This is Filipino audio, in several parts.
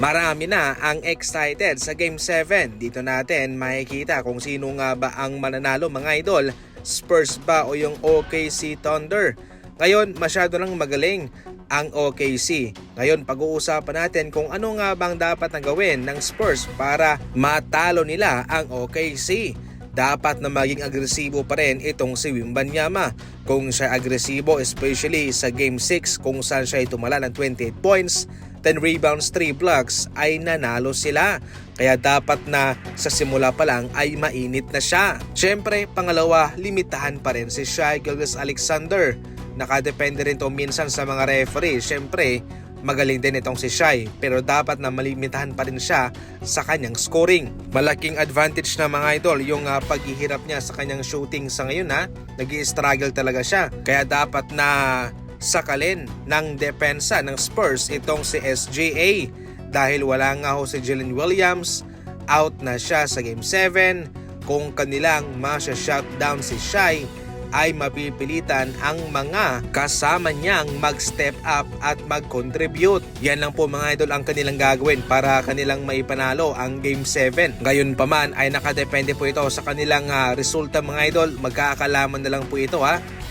Marami na ang excited sa Game 7. Dito natin makikita kung sino nga ba ang mananalo mga idol. Spurs ba o yung OKC Thunder? Ngayon masyado nang magaling ang OKC. Ngayon pag-uusapan natin kung ano nga bang dapat na gawin ng Spurs para matalo nila ang OKC. Dapat na maging agresibo pa rin itong si Wembanyama. Kung siya agresibo, especially sa Game 6 kung saan siya tumala ng 28 points, 10 rebounds, 3 blocks, ay nanalo sila. Kaya dapat na sa simula pa lang ay mainit na siya. Siyempre, pangalawa, limitahan pa rin si Shai Gilgeous-Alexander. Nakadepende rin to minsan sa mga referee. Siyempre, magaling din itong si Shai, pero dapat na malimitahan pa rin siya sa kanyang scoring. Malaking advantage na mga idol yung paghihirap niya sa kanyang shooting sa ngayon nag-i-struggle talaga siya. Kaya dapat na sakalin ng depensa ng Spurs itong si SGA dahil wala nga ho si Jalen Williams, out na siya sa Game 7. Kung kanilang masya-shutdown si Shai, ay mapipilitan ang mga kasama niyang mag-step up at mag-contribute. Yan lang po mga idol ang kanilang gagawin para kanilang maipanalo ang Game 7. Gayon pa man ay nakadepende po ito sa kanilang resulta mga idol. Magkakalaman na lang po ito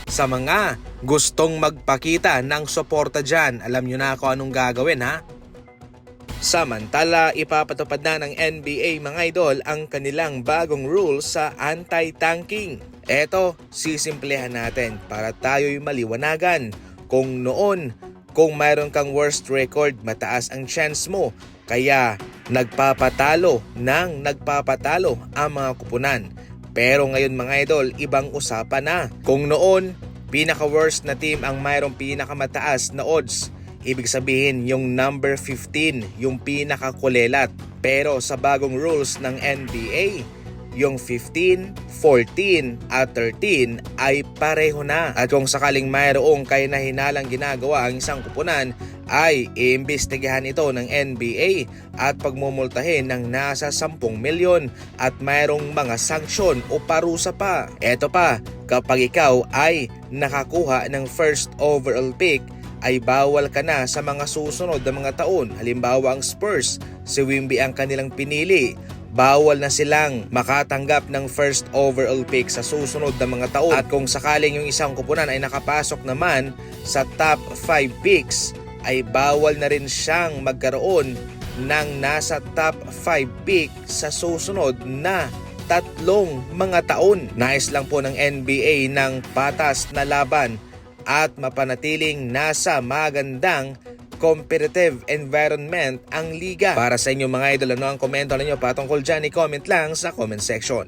sa mga gustong magpakita ng suporta dyan. Alam nyo na kung anong gagawin Samantala, ipapatupad na ng NBA mga idol ang kanilang bagong rules sa anti-tanking. Eto, sisimplehan natin para tayo'y maliwanagan. Kung noon, kung mayroon kang worst record, mataas ang chance mo. Kaya nagpapatalo ang mga kupunan. Pero ngayon mga idol, ibang usapan na. Kung noon, pinaka-worst na team ang mayroong pinakamataas na odds. Ibig sabihin yung number 15, yung pinakakulelat. Pero sa bagong rules ng NBA, yung 15, 14 at 13 ay pareho na. At kung sakaling mayroong kahina-hinalang ginagawa ang isang kupunan, ay iimbestigahan ito ng NBA at pagmumultahin ng nasa 10 milyon at mayroong mga sanksyon o parusa pa. Eto pa, kapag ikaw ay nakakuha ng first overall pick, ay bawal ka na sa mga susunod na mga taon. Halimbawa ang Spurs, si Wemby ang kanilang pinili. Bawal na silang makatanggap ng first overall pick sa susunod na mga taon. At kung sakaling yung isang kupunan ay nakapasok naman sa top 5 picks, ay bawal na rin siyang magkaroon ng nasa top 5 pick sa susunod na 3 mga taon. Nais lang po ng NBA ng patas na laban at mapanatiling nasa magandang competitive environment ang liga. Para sa inyo mga idol, ano ang komento ninyo patungkol dyan? I-comment lang sa comment section.